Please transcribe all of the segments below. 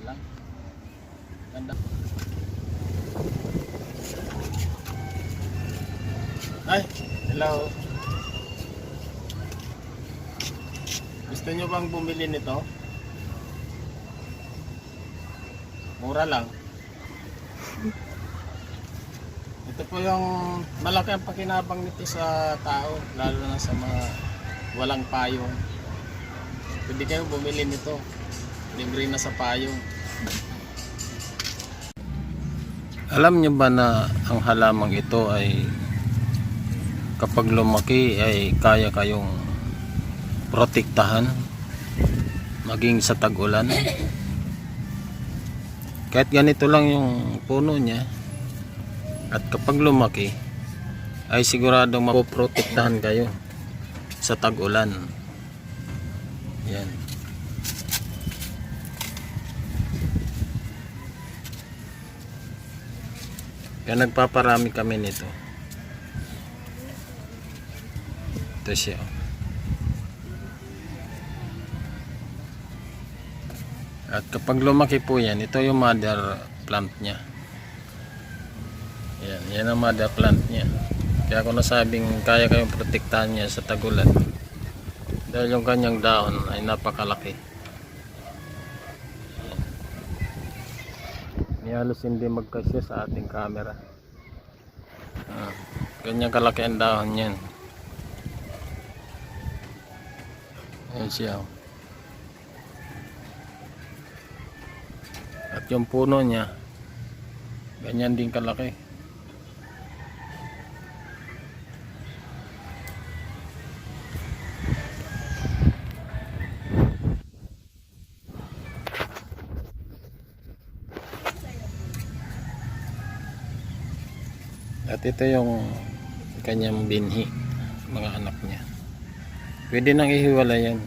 lang. Ganda. Ay, hello. Gusto nyo bang bumili nito? Mura lang. Ito po yung malaki ang pakinabang nito sa tao, lalo na sa mga walang payong. Pwede kayo bumili nito. Libre na sa payong. Alam niyo ba na ang halamang ito ay kapag lumaki ay kaya kayong protektahan maging sa tag-ulan? Kahit ganito lang yung puno niya, at kapag lumaki ay siguradong mapoprotektahan kayo sa tag-ulan. Yan. Kaya nagpaparami kami nito. Ito siya. At kapag lumaki po yan, ito yung mother plant niya. Yan ang mother plant niya. Kaya ako nasabing kaya kayong protektahan niya sa tagulan. Dahil yung kanyang dahon ay napakalaki. Halos hindi magkasya sa ating camera. Ganyan kalaki ang dahon niyan. Ayan siya. At yung puno niya ganyan din kalaki. At ito yung kanyang binhi, mga anak niya. Pwede nang ihiwalay yan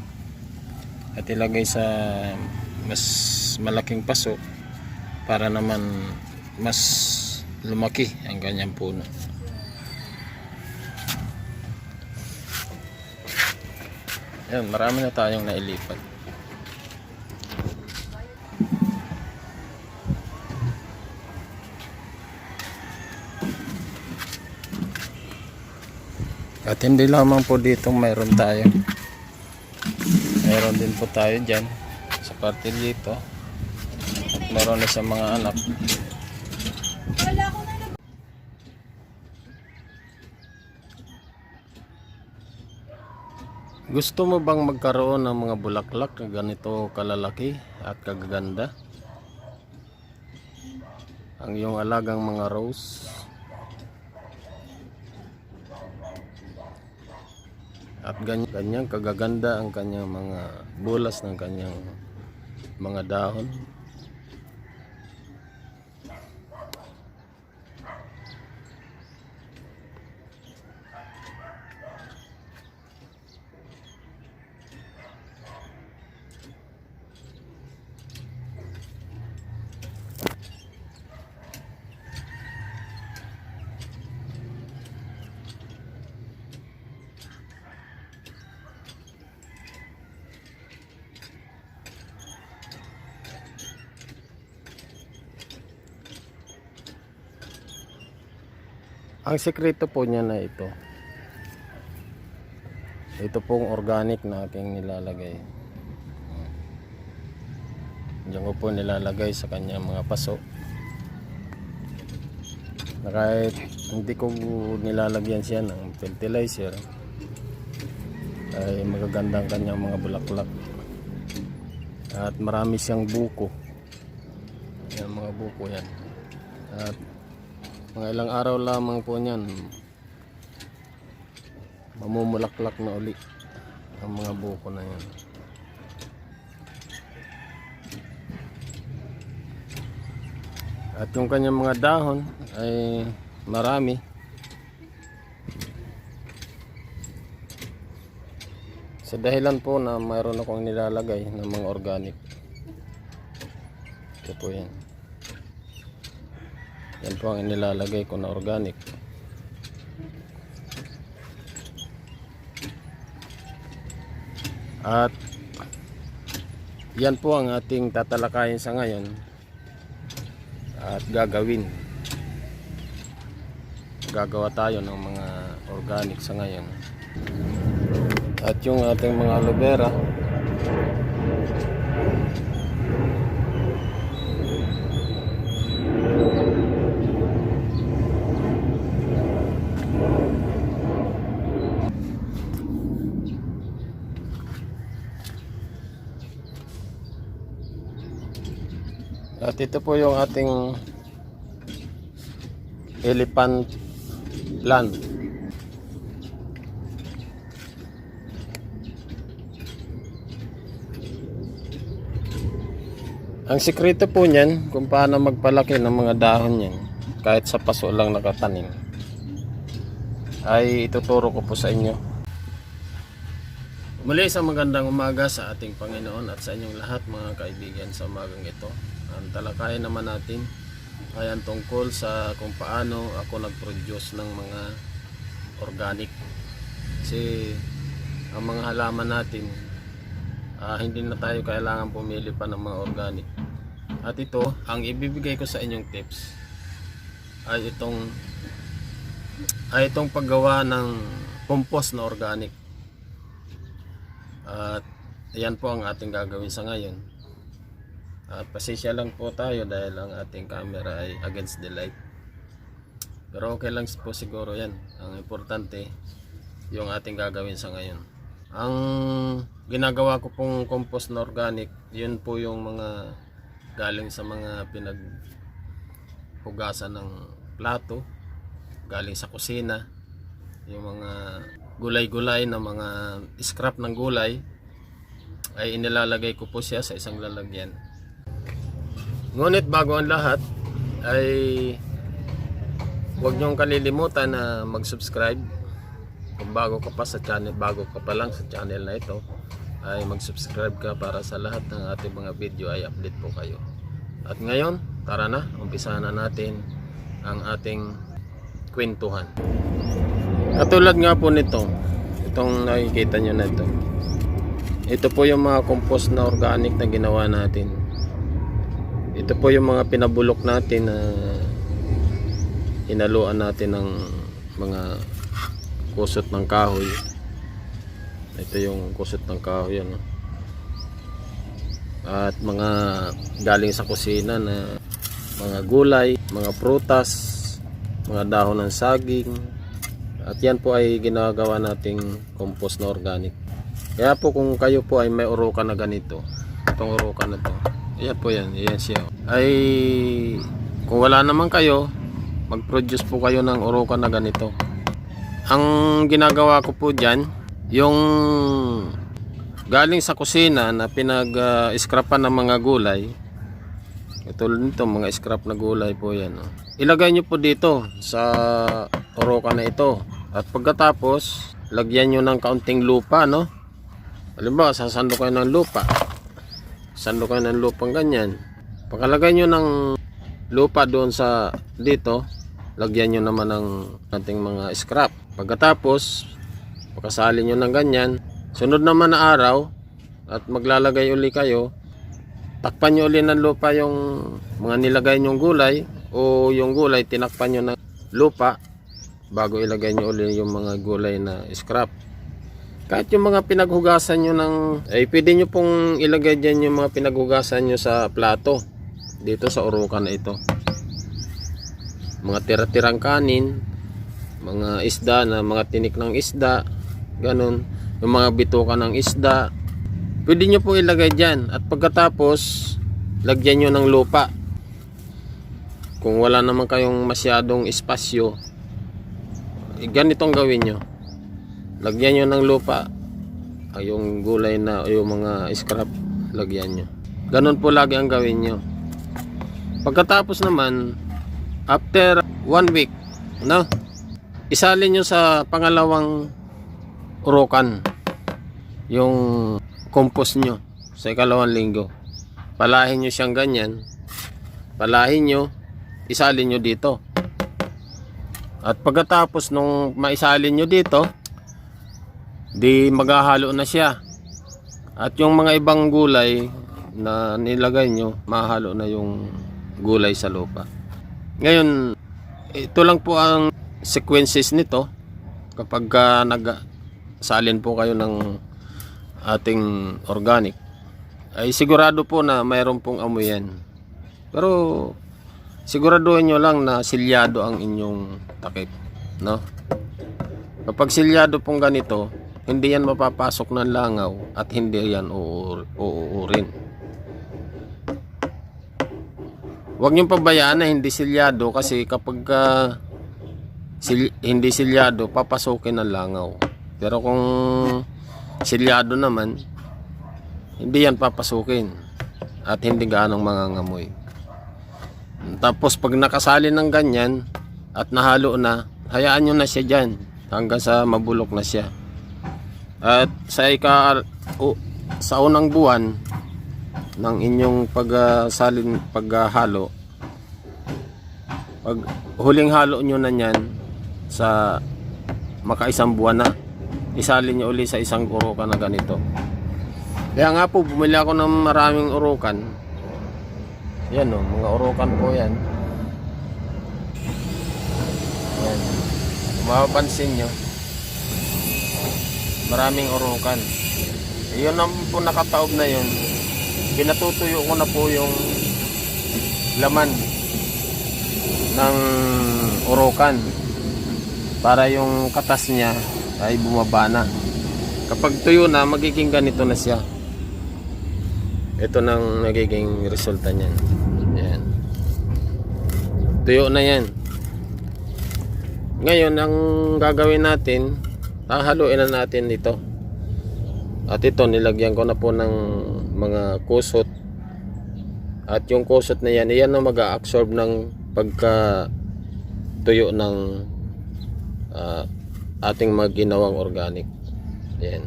at ilagay sa mas malaking paso para naman mas lumaki ang kanyang puno. Yan, marami na tayong nailipat. At hindi lamang po dito mayroon tayo. Mayroon din po tayo dyan sa parte dito. At mayroon na sa mga anak. Gusto mo bang magkaroon ng mga bulaklak na ganito kalalaki at kagaganda? Ang iyong alagang mga rose. At ganyan kagaganda ang kanyang mga bulas ng kanyang mga dahon. Ang sekreto po niya na ito pong organic na aking nilalagay. Diyan ko po nilalagay sa kanyang mga paso, na kahit hindi ko nilalagyan siya ng fertilizer ay magagandang kanyang mga bulaklak. At marami siyang buko. Yan, mga buko yan. At mga ilang araw lamang po niyan mamumulaklak na uli ang mga buko na yan. At yung kanyang mga dahon ay marami. Sa dahilan po na mayroon akong nilalagay ng mga organic. Ito po yan. Yan po ang inilalagay ko na organic. At Yan po ang ating tatalakayin sa ngayon at gagawin. Gagawa tayo ng mga organic sa ngayon. At yung ating mga aloe vera, at ito po yung ating elephant plant. Ang sikreto po niyan kung paano magpalaki ng mga dahon niyan kahit sa paso lang nakatanim ay ituturo ko po sa inyo. Muli sa magandang umaga sa ating Panginoon at sa inyong lahat mga kaibigan sa umagang ito. Ang talakayan naman natin ay ang tungkol sa kung paano ako nag-produce ng mga organic. Kasi ang mga halaman natin, hindi na tayo kailangan pumili pa ng mga organic. At ito, ang ibibigay ko sa inyong tips ay itong paggawa ng compost na organic. At yan po ang ating gagawin sa ngayon. At pasensya lang po tayo dahil ang ating camera ay against the light. Pero okay lang po siguro yan. Ang importante, yung ating gagawin sa ngayon. Ang ginagawa ko pong compost na organic, yun po yung mga galing sa mga pinaghugasan ng plato, galing sa kusina, yung mga gulay-gulay na mga scrap ng gulay, ay inilalagay ko po siya sa isang lalagyan. Ngunit bago ang lahat ay huwag niyong kalilimutan na mag-subscribe. Kung bago ka pa sa channel, bago ka pa lang sa channel na ito, ay mag-subscribe ka para sa lahat ng ating mga video ay update po kayo. At ngayon, tara na, umpisahan na natin ang ating kwentuhan. Katulad nga po nito, itong nakikita nyo na ito. Ito po yung mga compost na organic na ginawa natin. Ito po yung mga pinabulok natin na hinaluan natin ng mga kusot ng kahoy. Ito yung kusot ng kahoy, ano? At mga galing sa kusina na mga gulay, mga prutas, mga dahon ng saging. At yan po ay ginagawa nating compost na organic. Kaya po kung kayo po ay may urukan na ganito, itong urukan na to, yan po yan siya. Ay kung wala naman kayo, mag-produce po kayo ng urukan na ganito. Ang ginagawa ko po dyan, yung galing sa kusina na pinag-scrapan ng mga gulay, tulad nito mga scrap na gulay po yan. Ilagay nyo po dito sa urukan na ito. At pagkatapos, lagyan nyo ng kaunting lupa, no? Halimbawa, sasando kayo ng lupa. Sando kayo ng lupang ganyan. Pagkalagay nyo ng lupa doon sa dito, lagyan nyo naman ng ating mga scrap. Pagkatapos, pagkasali nyo ng ganyan, sunod naman na araw at maglalagay uli kayo, takpan nyo uli ng lupa yung mga nilagay nyong gulay, o yung gulay tinakpan nyo ng lupa bago ilagay nyo uli yung mga gulay na scrap. Kahit yung mga pinaghugasan nyo ng, ay pwede nyo pong ilagay dyan yung mga pinaghugasan nyo sa plato dito sa urukan na ito. Mga tira-tirang kanin, mga isda na mga tinik ng isda, ganun, yung mga bituka ng isda, pwede nyo pong ilagay dyan. At pagkatapos, lagyan nyo ng lupa. Kung wala naman kayong masyadong espasyo, ganitong gawin nyo. Lagyan nyo ng lupa yung gulay na yung mga scrap, lagyan nyo. Ganun po lagi ang gawin nyo. Pagkatapos naman, after 1 week, no, isalin nyo sa pangalawang urukan yung compost nyo sa ikalawang linggo. Palahin nyo siyang ganyan, palahin nyo, isalin nyo dito. At pagkatapos nung maisalin nyo dito, di maghahalo na siya. At yung mga ibang gulay, na nilagay nyo, mahalo na yung gulay sa lupa. Ngayon, ito lang po ang sequences nito kapag nagsalin po kayo ng ating organic, ay sigurado po na mayroon pong amoy yan. Pero siguraduhin nyo lang na silyado ang inyong takip, no? Kapag silyado pong ganito, hindi yan mapapasok ng langaw at hindi yan uuurin. Huwag niyong pabayaan na hindi silyado, kasi kapag hindi silyado, papasukin ng langaw. Pero kung silyado naman, hindi yan papasukin at hindi gaanong mangangamoy. Tapos pag nakasali ng ganyan at nahalo na, hayaan nyo na siya dyan hanggang sa mabulok na siya. At sa unang buwan ng inyong paghalo, pag huling halo nyo na yan sa makaisang buwan na, isalin nyo uli sa isang urukan na ganito. Kaya nga po, bumili ako ng maraming urukan. Yan o, mga urukan po yan. Yan. Kung mapapansin nyo, maraming urukan. Yun ang po nakataob na yun. Pinatutuyo ko na po yung laman ng urukan para yung katas niya ay bumaba na. Kapag tuyo na, magiging ganito na siya. Ito nang nagiging resulta niyan. Yan. Tuyo na yan. Ngayon, ang gagawin natin, hahaluin na natin ito. At ito, nilagyan ko na po ng mga kusot. At yung kusot na yan, iyan na mag-a-absorb ng pagka tuyo ng ating magginawang organic. Yan.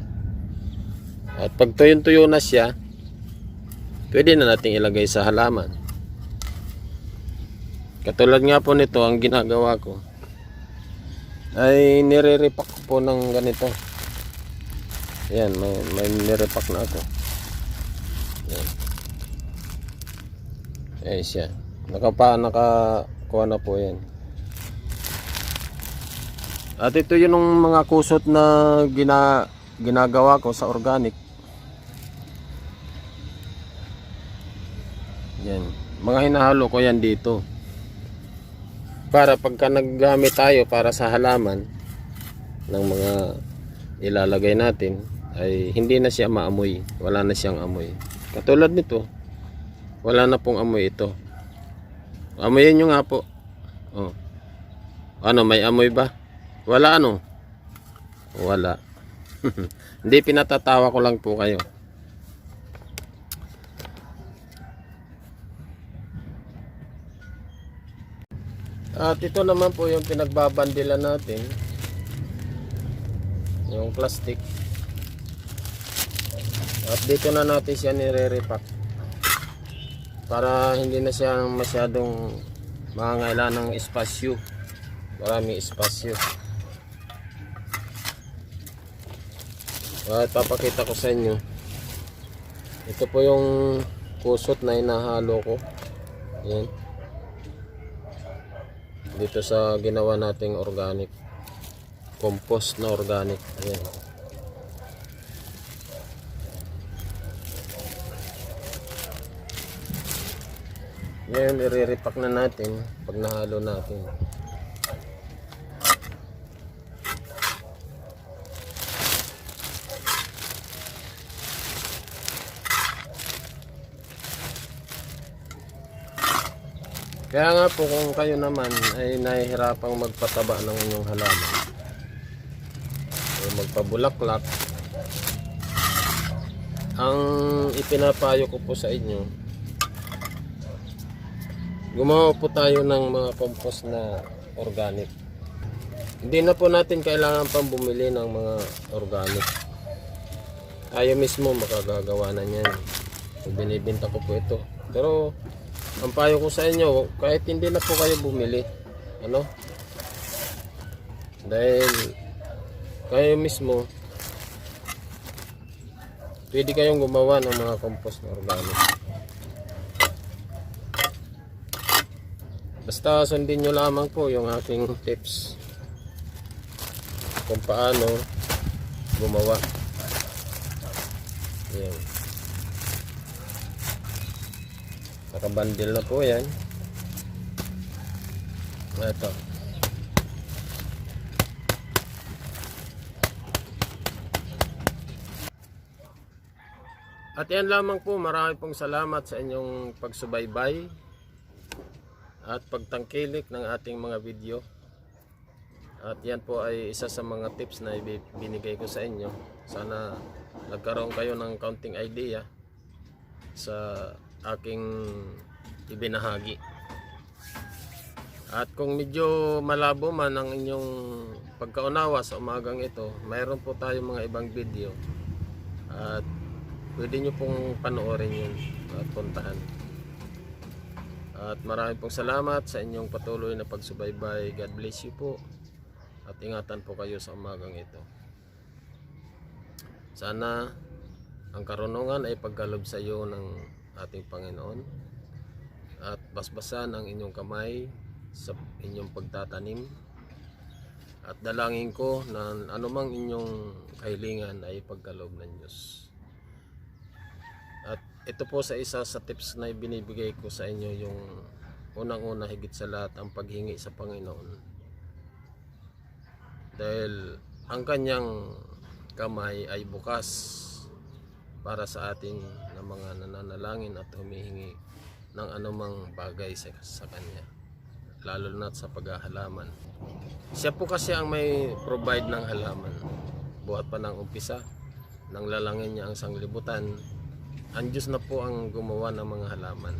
At pag tuyo na siya, pwede na natin ilagay sa halaman. Katulad nga po nito, ang ginagawa ko ay nire-repack po ng ganito. Yan, may nire-repack na ako. Yan. Ayan siya. Nakakuha na po yan. At ito yung mga kusot na ginagawa ko sa organic. Yan. Mga hinahalo ko yan dito. Para pagka naggamit tayo para sa halaman ng mga ilalagay natin, ay hindi na siya maamoy. Wala na siyang amoy. Katulad nito, wala na pong amoy ito. Amoyin nyo nga po. Oh. Ano, may amoy ba? Wala ano? Wala. Hindi, pinatatawa ko lang po kayo. At ito naman po yung pinagbabandila natin, yung plastic. At dito na natin siya nire-repack para hindi na siya masyadong mangangailangan ng espasyo. Maraming espasyo. At papakita ko sa inyo, ito po yung kusot na hinahalo ko. Yan. Dito sa ginawa nating organic, compost na organic. Ayan. Ngayon, i-repack na natin pag nahalo natin. Kaya nga po, kung kayo naman ay nahihirapang magpataba ng inyong halaman o magpabulaklak, ang ipinapayo ko po sa inyo, gumawa po tayo ng mga compost na organic. Hindi na po natin kailangan pang bumili ng mga organic. Tayo mismo makagagawa na niyan. So, binibenta ko po ito. Pero ang payo ko sa inyo, kahit hindi na po kayo bumili, ano? Dahil kayo mismo pwede kayong gumawa ng mga compost na organic. Basta sundin nyo lamang po yung aking tips kung paano gumawa. Yan. Nakabandil na po yan. Ito. At yan lamang po, marami pong salamat sa inyong pagsubaybay at pagtangkilik ng ating mga video. At yan po ay isa sa mga tips na binigay ko sa inyo. Sana nagkaroon kayo ng counting idea sa aking ibinahagi. At kung medyo malabo man ang inyong pagkaunawa sa umagang ito, mayroon po tayong mga ibang video. At pwede nyo pong panoorin yun at puntahan. At marami pong salamat sa inyong patuloy na pagsubaybay. God bless you po. At ingatan po kayo sa umagang ito. Sana ang karunungan ay pagkalob sa iyo ng ating Panginoon. At basbasan ang inyong kamay sa inyong pagtatanim. At dalangin ko na anumang inyong kahilingan ay pagkalob ng Diyos. At ito po sa isa sa tips na binibigay ko sa inyo, yung unang-una higit sa lahat ang paghingi sa Panginoon. Dahil ang kanyang kamay ay bukas para sa ating na mga nananalangin at humihingi ng anumang bagay sa kanya. Lalo na sa paghahalaman. Siya po kasi ang may provide ng halaman. Buhat pa ng umpisa, nang lalangin niya ang sanglibutan, ang Diyos na po ang gumawa ng mga halaman.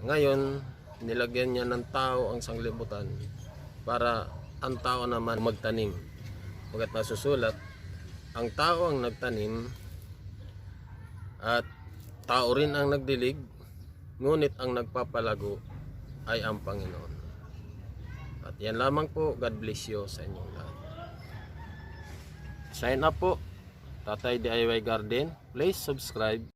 Ngayon, nilagyan niya ng tao ang sanglibutan para ang tao naman magtanim. Pagkat nasusulat, ang tao ang nagtanim at tao rin ang nagdilig, ngunit ang nagpapalago ay ang Panginoon. At yan lamang po. God bless you sa inyong lahat. Sign up po, Tatay DIY Garden. Please subscribe.